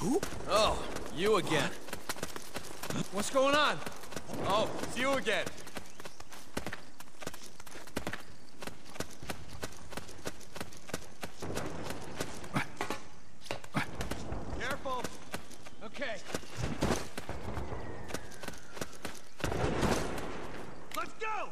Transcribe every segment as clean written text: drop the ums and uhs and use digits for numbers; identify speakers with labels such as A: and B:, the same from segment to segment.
A: Oh, you again. What's going on? Oh, it's you again. Careful. Okay. Let's go!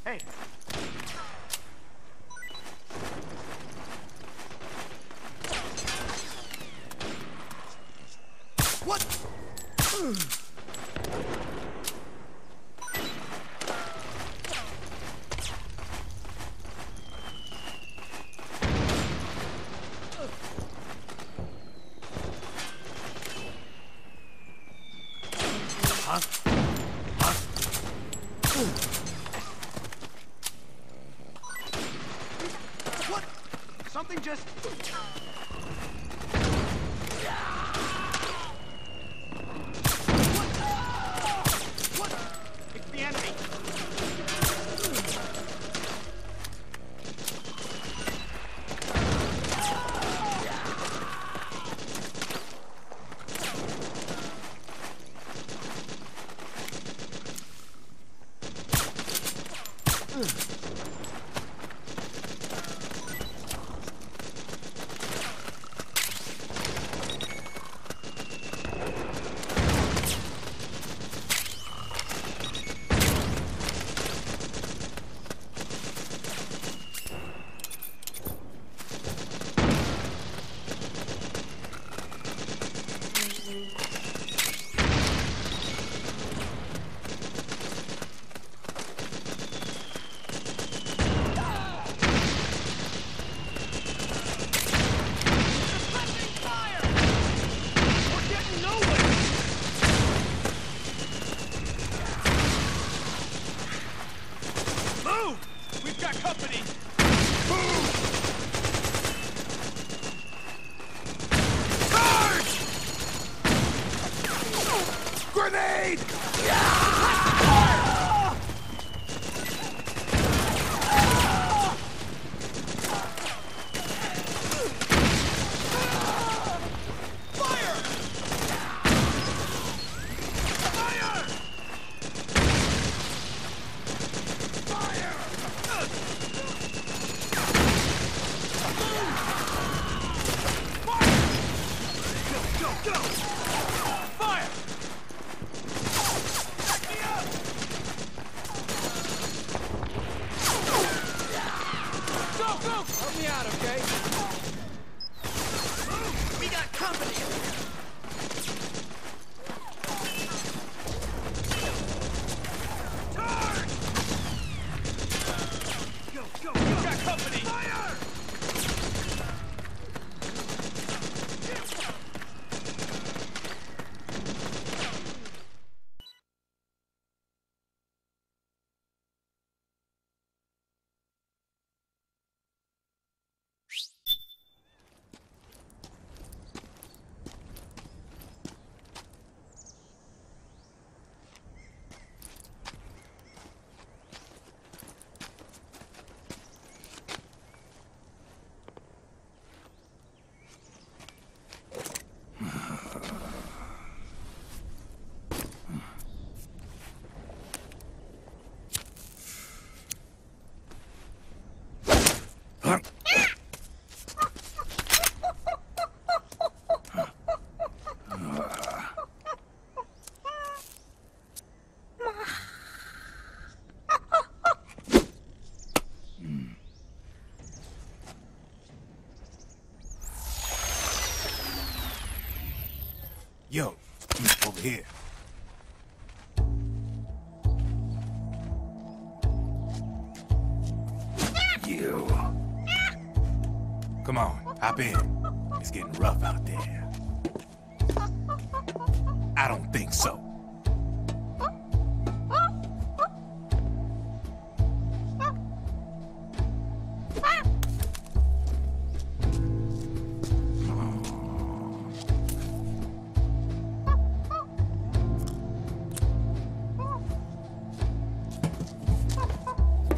B: Hey!
A: What?
B: What? Something just... What? It's the enemy.
A: Grenade! Help me out, okay?
B: We got company! Turn! Go! We got company! Fire!
C: Yo, over here. You. Come on, hop in. It's getting rough out there. I don't think so.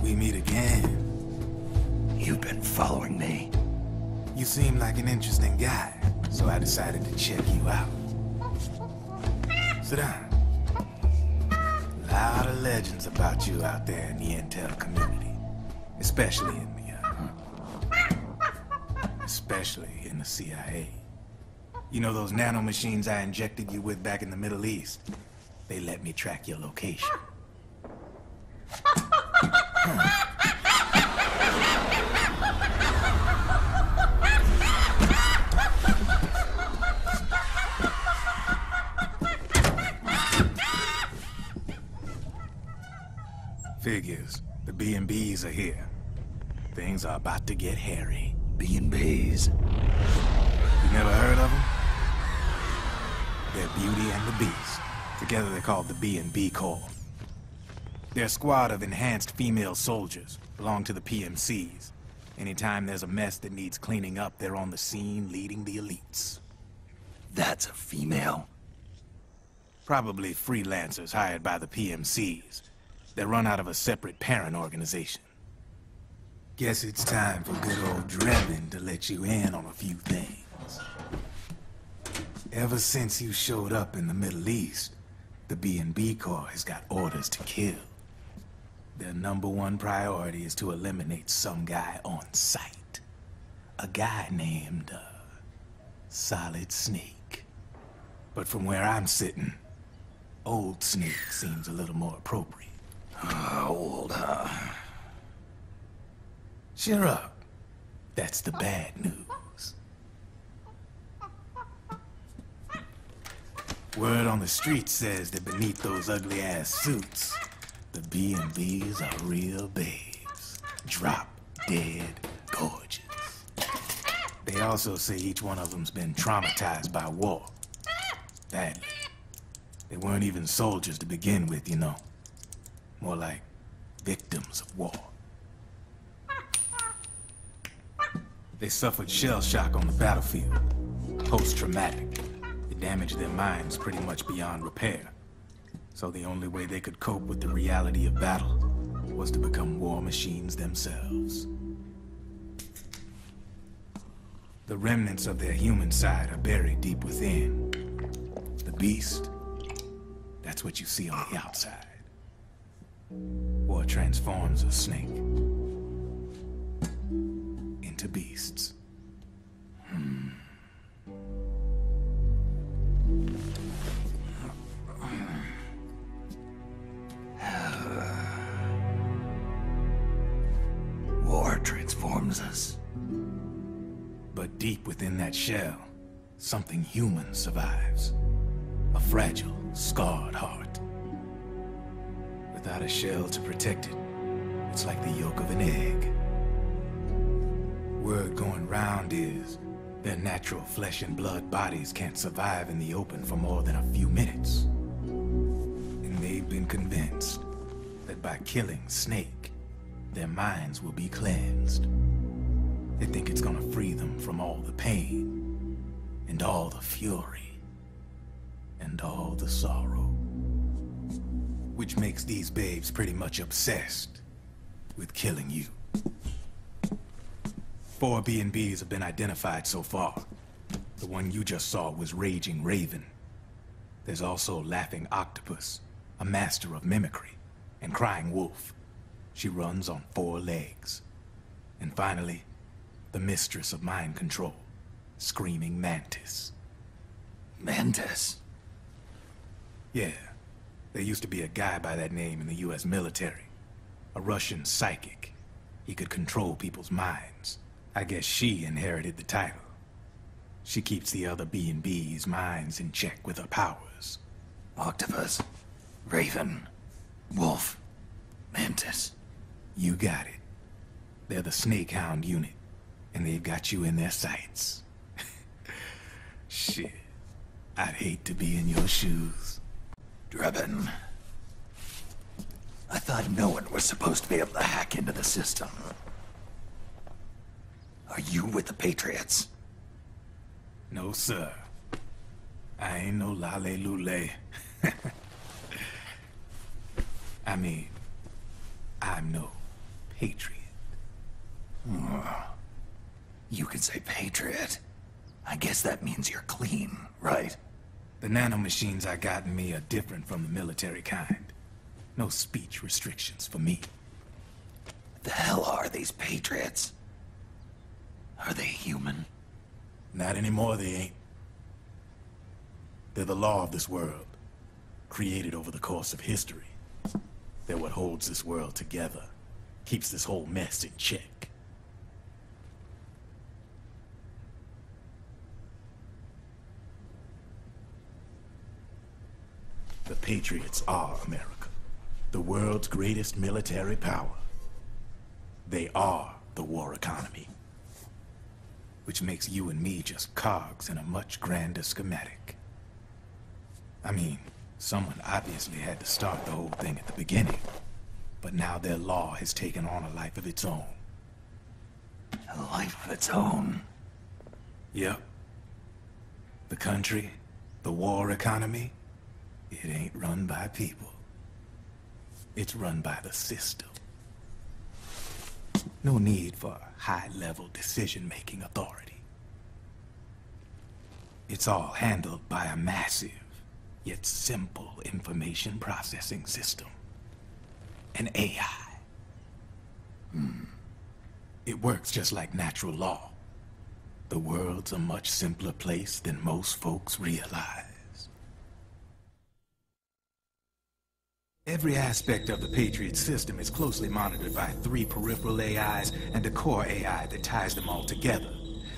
C: We meet again.
D: You've been following me.
C: You seem like an interesting guy, so I decided to check you out. Sit down. A lot of legends about you out there in the intel community, especially in the CIA. You know those nanomachines I injected you with back in the Middle East? They let me track your location. Figures. The B&Bs are here. Things are about to get hairy.
D: B&Bs.
C: You never heard of them? They're Beauty and the Beast. Together they're called the B&B Corps. They're a squad of enhanced female soldiers, belong to the PMCs. Anytime there's a mess that needs cleaning up, they're on the scene leading the elites.
D: That's a female?
C: Probably freelancers hired by the PMCs. They're run out of a separate parent organization. Guess it's time for good old Drebin to let you in on a few things. Ever since you showed up in the Middle East, the B&B Corps has got orders to kill. Their #1 priority is to eliminate some guy on sight. A guy named, Solid Snake. But from where I'm sitting, Old Snake seems a little more appropriate.
D: Old, huh?
C: Cheer up. That's the bad news. Word on the street says that beneath those ugly-ass suits, the B&Bs are real babes. Drop dead gorgeous. They also say each one of them's been traumatized by war. Badly. They weren't even soldiers to begin with, you know. More like victims of war. They suffered shell shock on the battlefield. Post-traumatic. It damaged their minds pretty much beyond repair. So the only way they could cope with the reality of battle was to become war machines themselves. The remnants of their human side are buried deep within. The beast, that's what you see on the outside. War transforms a snake into beasts.
D: War transforms us.
C: But deep within that shell, something human survives. A fragile, scarred heart. Without a shell to protect it, it's like the yolk of an egg. Word going round is their natural flesh and blood bodies can't survive in the open for more than a few minutes. And they've been convinced that by killing Snake, their minds will be cleansed. They think it's gonna free them from all the pain, and all the fury, and all the sorrow. Which makes these babes pretty much obsessed with killing you. 4 B&Bs have been identified so far. The one you just saw was Raging Raven. There's also Laughing Octopus, a master of mimicry, and Crying Wolf. She runs on 4 legs. And finally, the mistress of mind control, Screaming Mantis.
D: Mantis?
C: Yeah. There used to be a guy by that name in the US military. A Russian psychic. He could control people's minds. I guess she inherited the title. She keeps the other B&B's minds in check with her powers.
D: Octopus, Raven, Wolf, Mantis.
C: You got it. They're the Snakehound unit, and they've got you in their sights. Shit. I'd hate to be in your shoes.
D: Drebin. I thought no one was supposed to be able to hack into the system. Are you with the Patriots?
C: No, sir. I ain't no lale-lule. I mean, I'm no patriot.
D: You can say Patriot. I guess that means you're clean, right?
C: The nanomachines I got in me are different from the military kind. No speech restrictions for me.
D: The hell are these Patriots? Are they human?
C: Not anymore, they ain't. They're the law of this world, created over the course of history. They're what holds this world together, keeps this whole mess in check. The Patriots are America, the world's greatest military power. They are the war economy, which makes you and me just cogs in a much grander schematic. I mean, someone obviously had to start the whole thing at the beginning, but now their law has taken on a life of its own.
D: A life of its own.
C: Yep. The country, the war economy, it ain't run by people. It's run by the system. No need for high-level decision-making authority. It's all handled by a massive, yet simple information processing system. An AI. It works just like natural law. The world's a much simpler place than most folks realize. Every aspect of the Patriot system is closely monitored by 3 peripheral AIs and a core AI that ties them all together.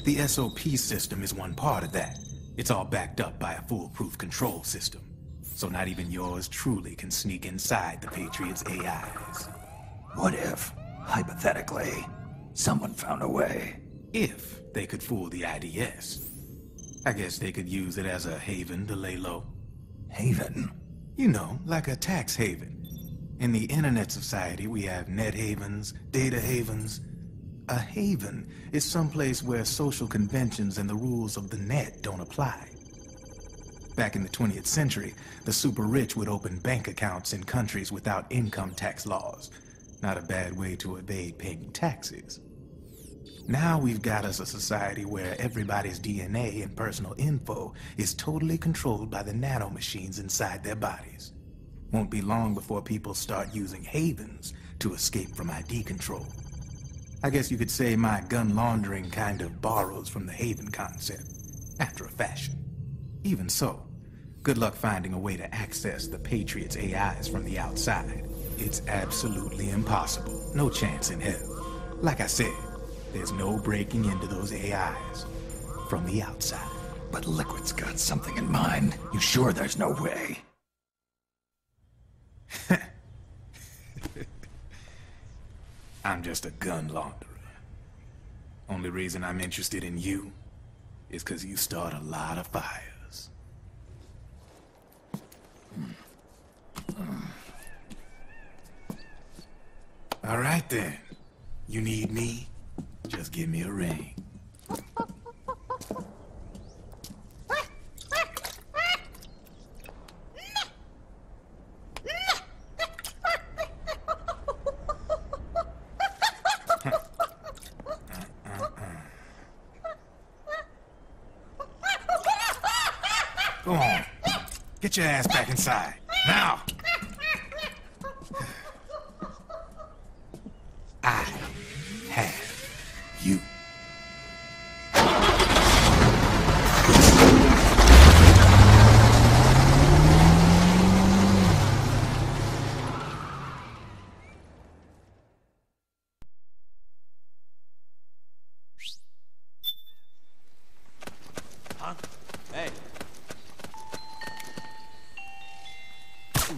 C: The SOP system is one part of that. It's all backed up by a foolproof control system. So not even yours truly can sneak inside the Patriots' AIs.
D: What if, hypothetically, someone found a way?
C: If they could fool the IDS. I guess they could use it as a haven to lay low.
D: Haven?
C: You know, like a tax haven. In the internet society, we have net havens, data havens. A haven is someplace where social conventions and the rules of the net don't apply. Back in the 20th century, the super rich would open bank accounts in countries without income tax laws. Not a bad way to evade paying taxes. Now we've got us a society where everybody's DNA and personal info is totally controlled by the nanomachines inside their bodies. Won't be long before people start using havens to escape from ID control. I guess you could say my gun laundering kind of borrows from the haven concept, after a fashion. Even so, good luck finding a way to access the Patriots' AIs from the outside. It's absolutely impossible. No chance in hell. Like I said, there's no breaking into those AIs from the outside.
D: But Liquid's got something in mind. You sure there's no way?
C: I'm just a gun launderer. Only reason I'm interested in you is because you start a lot of fires. All right then. You need me? Just give me a ring. Go on. Get your ass back inside. Now! I have you.
A: My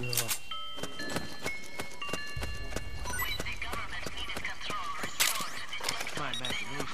A: imagination.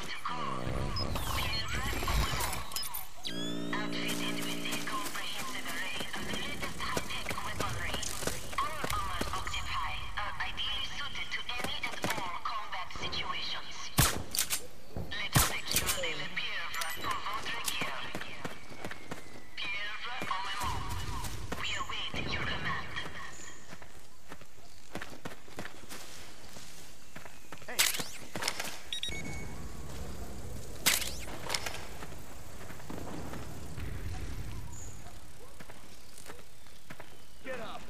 B: Get up.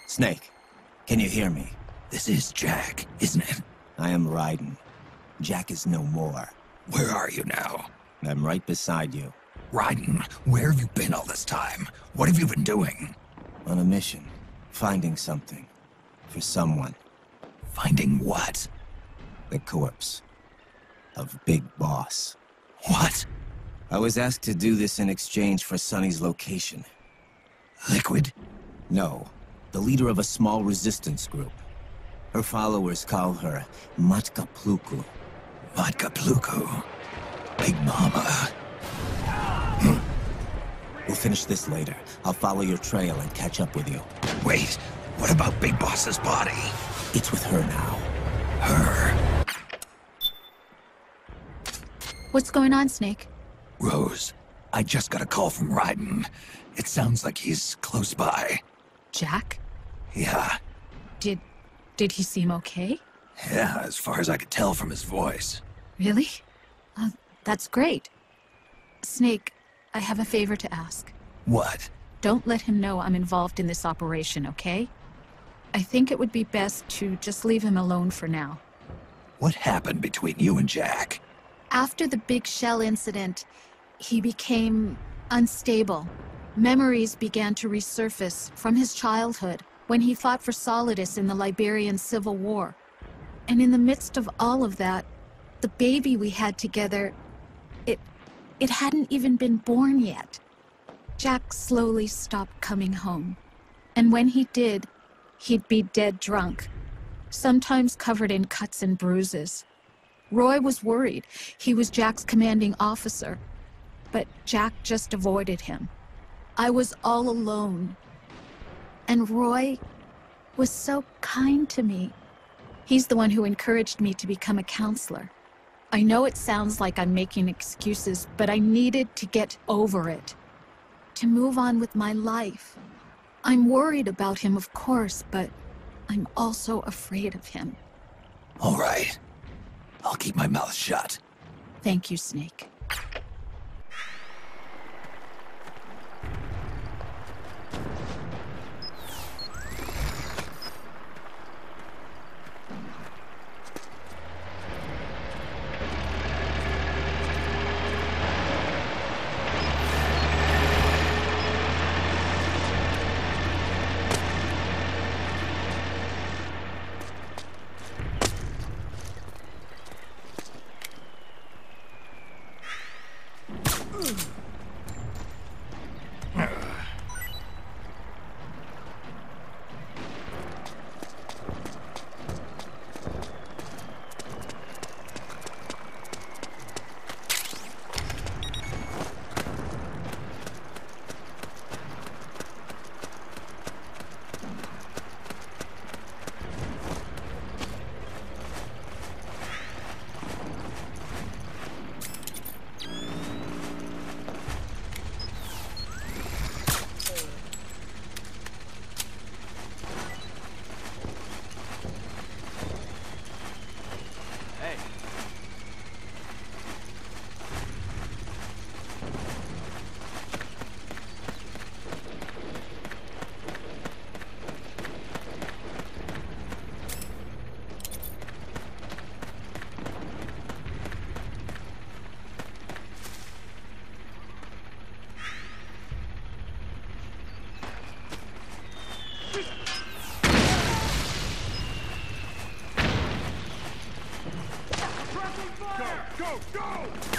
E: Snake, can you hear me?
D: This is Jack, isn't it?
E: I am Raiden. Jack is no more.
D: Where are you now?
E: I'm right beside you.
D: Raiden, where have you been all this time? What have you been doing?
E: On a mission. Finding something. For someone.
D: Finding what?
E: The corpse. Of Big Boss.
D: What?
E: I was asked to do this in exchange for Sonny's location.
D: Liquid?
E: No. The leader of a small resistance group. Her followers call her Matka Pluku.
D: Matka Pluku? Big Mama.
E: We'll finish this later. I'll follow your trail and catch up with you.
D: Wait, what about Big Boss's body?
E: It's with her now.
D: Her?
F: What's going on, Snake?
D: Rose, I just got a call from Raiden. It sounds like he's close by.
F: Jack?
D: Yeah.
F: Did he seem okay?
D: Yeah, as far as I could tell from his voice.
F: Really? That's great. Snake, I have a favor to ask.
D: What?
F: Don't let him know I'm involved in this operation, okay? I think it would be best to just leave him alone for now.
D: What happened between you and Jack?
F: After the big shell incident, he became unstable. Memories began to resurface from his childhood when he fought for Solidus in the Liberian Civil War. And in the midst of all of that, the baby we had together, it hadn't even been born yet. Jack slowly stopped coming home. And when he did, he'd be dead drunk, sometimes covered in cuts and bruises. Roy was worried. He was Jack's commanding officer. But Jack just avoided him. I was all alone. And Roy was so kind to me. He's the one who encouraged me to become a counselor. I know it sounds like I'm making excuses, but I needed to get over it. To move on with my life. I'm worried about him, of course, but I'm also afraid of him.
D: All right. I'll keep my mouth shut.
F: Thank you, Snake.
B: Go, go, go!